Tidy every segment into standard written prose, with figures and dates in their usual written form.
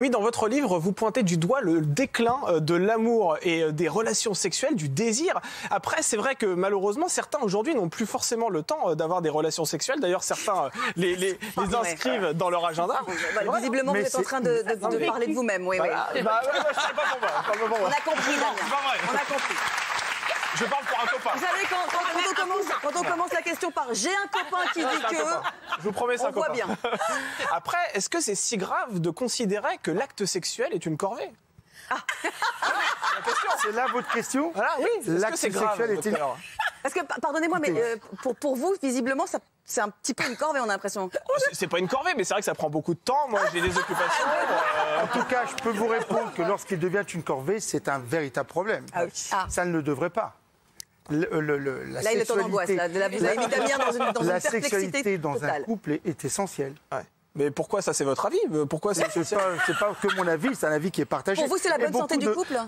Oui, dans votre livre, vous pointez du doigt le déclin de l'amour et des relations sexuelles, du désir. Après, c'est vrai que malheureusement, certains aujourd'hui n'ont plus forcément le temps d'avoir des relations sexuelles. D'ailleurs, certains les inscrivent dans leur agenda. Visiblement, vous êtes en train de parler de vous-même. Oui, oui. Je sais pas pour moi. On a compris, Damien. On a compris. Je parle pour un copain. Vous savez, quand on commence la question par « j'ai un copain qui dit que », je vous promets, c'est un copain. On voit bien. Après, est-ce que c'est si grave de considérer que l'acte sexuel est une corvée? C'est là votre question? Voilà, oui. L'acte sexuel est une... Parce que, pardonnez-moi, mais pour vous, visiblement, c'est un petit peu une corvée, on a l'impression. C'est pas une corvée, mais c'est vrai que ça prend beaucoup de temps. Moi, j'ai des occupations. En tout cas, je peux vous répondre que lorsqu'il devient une corvée, c'est un véritable problème. Ça ne le devrait pas. Là, il est en angoisse. Là, vous avez mis Damien dans une la perplexité sexualité dans totale. un couple est essentielle. Ouais. Mais pourquoi ça, c'est votre avis? Pourquoi c'est pas que mon avis, c'est un avis qui est partagé. Pour vous, c'est la bonne santé du couple?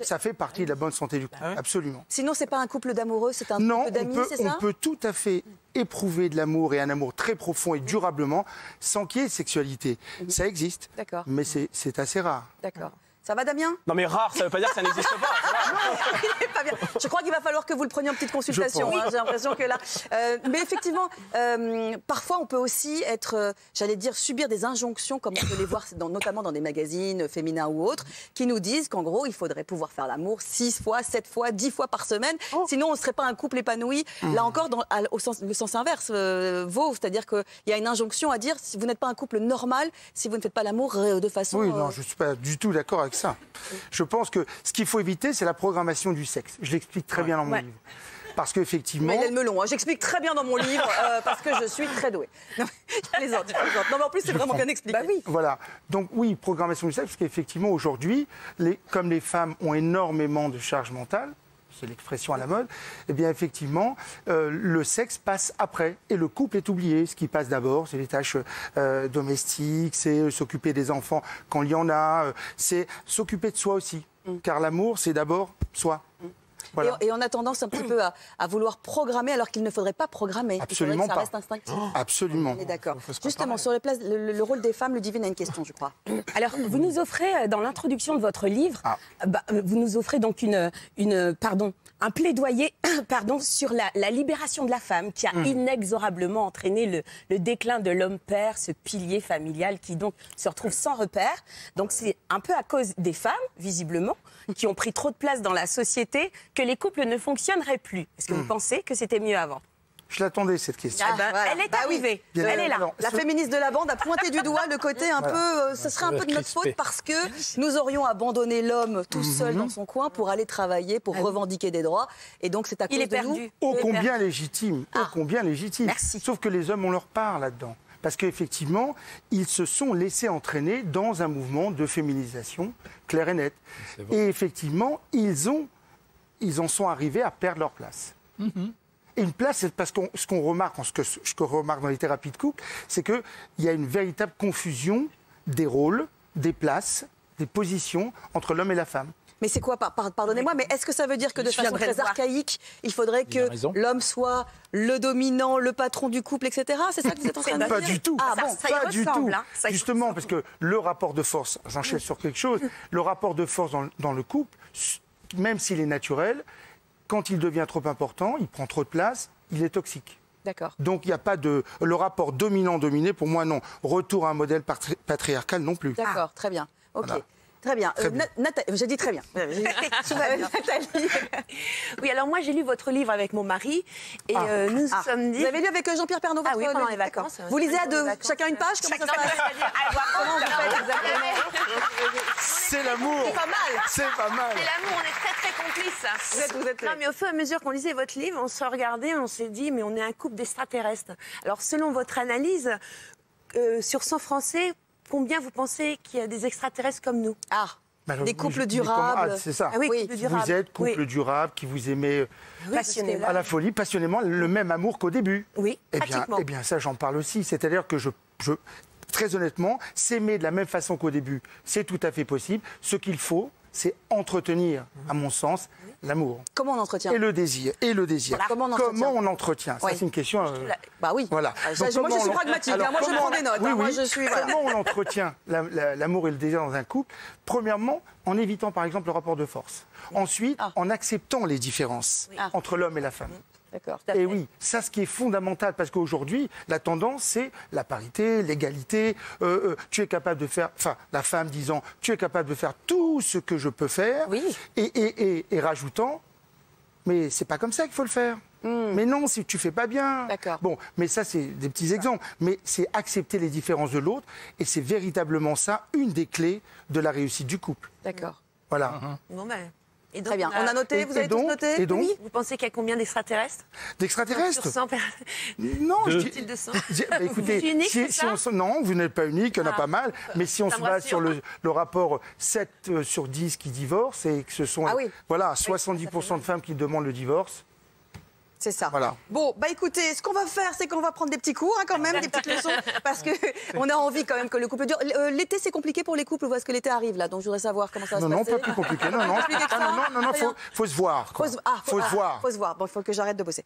Ça fait partie de la bonne santé du couple, absolument. Sinon, c'est pas un couple d'amoureux, c'est un couple d'amis, c'est ça? On peut tout à fait éprouver de l'amour et un amour très profond et durablement sans qu'il y ait de sexualité. Ça existe, mais c'est assez rare. D'accord. Ça va, Damien? Non, mais rare, ça veut pas dire que ça n'existe pas. Non, il est pas bien. Je crois qu'il va falloir que vous le preniez en petite consultation. J'ai l'impression que là... mais effectivement, parfois, on peut aussi être, j'allais dire, subir des injonctions, comme on peut les voir notamment dans des magazines féminins ou autres, qui nous disent qu'en gros, il faudrait pouvoir faire l'amour 6 fois, 7 fois, 10 fois par semaine. Sinon, on ne serait pas un couple épanoui. Là encore, le sens inverse vaut. C'est-à-dire qu'il y a une injonction à dire, si vous n'êtes pas un couple normal, si vous ne faites pas l'amour de façon... Oui, non, je ne suis pas du tout d'accord avec ça. Je pense que ce qu'il faut éviter, c'est la programmation du sexe. Je l'explique très bien dans mon livre. Parce qu'effectivement... Mais le melon, j'explique très bien dans mon livre, parce que je suis très douée. Non, je plaisante. Non, mais en plus, c'est vraiment bien expliqué. Bah oui. Voilà. Donc oui, programmation du sexe, parce qu'effectivement, aujourd'hui, comme les femmes ont énormément de charge mentale, c'est l'expression à la mode, eh bien effectivement, le sexe passe après et le couple est oublié. Ce qui passe d'abord, c'est les tâches domestiques, c'est s'occuper des enfants quand il y en a, c'est s'occuper de soi aussi. Car l'amour, c'est d'abord soi. Voilà. Et on a tendance un petit peu à vouloir programmer alors qu'il ne faudrait pas programmer. Absolument ça reste instinctif. Absolument. On est d'accord. Justement, sur le rôle des femmes, Ludivine a une question, je crois. Alors, vous nous offrez, dans l'introduction de votre livre, vous nous offrez donc un plaidoyer sur la libération de la femme qui a inexorablement entraîné le déclin de l'homme-père, ce pilier familial qui donc se retrouve sans repère. Donc c'est un peu à cause des femmes, visiblement, qui ont pris trop de place dans la société, que les couples ne fonctionneraient plus. Est-ce que vous pensez que c'était mieux avant? Je l'attendais, cette question. Elle est arrivée, elle est là. La féministe de la bande a pointé du doigt le côté un peu... ce serait un peu de notre faute parce que nous aurions abandonné l'homme tout seul dans son coin pour aller travailler, pour revendiquer des droits. Et donc c'est à cause de nous... Ô combien légitime, ô combien légitime. Merci. Sauf que les hommes ont leur part là-dedans. Parce qu'effectivement, ils se sont laissés entraîner dans un mouvement de féminisation clair et net. Et effectivement, ils en sont arrivés à perdre leur place. Et une place, c'est parce que ce qu'on remarque dans les thérapies de couple, c'est qu'il y a une véritable confusion des rôles, des places, des positions entre l'homme et la femme. Mais c'est quoi, pardonnez-moi, mais est-ce que ça veut dire que de façon très archaïque, il faudrait que l'homme soit le dominant, le patron du couple, etc. C'est ça que vous êtes en train de dire? Pas du tout. Pas du tout. Justement, parce que le rapport de force, j'enchaîne sur quelque chose, le rapport de force dans le couple, même s'il est naturel, quand il devient trop important, il prend trop de place, il est toxique. D'accord. Donc il n'y a pas le rapport dominant-dominé, pour moi non. Retour à un modèle patriarcal non plus. D'accord, très bien. Ok. Voilà. Très bien. J'ai dit très bien. Nathalie. Oui, alors moi j'ai lu votre livre avec mon mari et nous sommes dit... Vous avez lu avec Jean-Pierre Pernaut votre livre pendant les vacances. Vous lisez à deux, chacun une page? Comment ça se passe? Comment vous faites exactement? C'est l'amour. C'est pas mal. C'est pas mal. C'est l'amour, on est très très complices. Vous êtes... Non, mais au fur et à mesure qu'on lisait votre livre, on se regardait, on s'est dit, mais on est un couple d'extraterrestres. Alors selon votre analyse, sur 100 Français, combien vous pensez qu'il y a des extraterrestres comme nous? Des couples durables. C'est ça. Oui, vous êtes couple durable, qui vous aimez passionnément. à la folie, passionnément, le même amour qu'au début. Oui, pratiquement. Eh bien, ça, j'en parle aussi. C'est-à-dire que très honnêtement, s'aimer de la même façon qu'au début, c'est tout à fait possible. Ce qu'il faut, c'est entretenir, à mon sens, l'amour. Comment on entretient? Et le désir. Voilà. Comment on entretient? Ça, c'est une question... Bah oui. Voilà. Moi, je suis pragmatique. Moi, je prends des notes. Oui, Moi, oui. je suis... Voilà. Comment on entretient l'amour et le désir dans un couple? Premièrement, en évitant, par exemple, le rapport de force. Ensuite, en acceptant les différences entre l'homme et la femme. D'accord. Et oui, ça, ce qui est fondamental, parce qu'aujourd'hui, la tendance, c'est la parité, l'égalité. Tu es capable de faire, enfin, la femme disant, tu es capable de faire tout ce que je peux faire, et rajoutant, mais c'est pas comme ça qu'il faut le faire. Mais non, si tu fais pas bien. D'accord. Bon, mais ça, c'est des petits exemples. Mais c'est accepter les différences de l'autre, et c'est véritablement ça une des clés de la réussite du couple. D'accord. Voilà. Bon ben. Et donc, Très bien. On a noté, vous avez tous noté? Et donc, oui. Vous pensez qu'il y a combien d'extraterrestres? D'extraterrestres? Sur 100 Non, je dis... de 100. Bah, écoutez, unique, non, vous n'êtes pas unique, il y en a pas mal. Mais si on se base sur le rapport 7 sur 10 qui divorcent, et que ce sont voilà, 70% de femmes qui demandent le divorce. C'est ça. Voilà. Bon, bah écoutez, ce qu'on va faire, c'est qu'on va prendre des petits cours quand même, des petites leçons, parce qu'on a envie quand même que le couple dure. L'été, c'est compliqué pour les couples, ou est-ce que l'été arrive là? Donc je voudrais savoir comment ça va se passer. Non, pas plus compliqué. Non, faut se voir. Faut se voir. Faut se voir. Bon, il faut que j'arrête de bosser.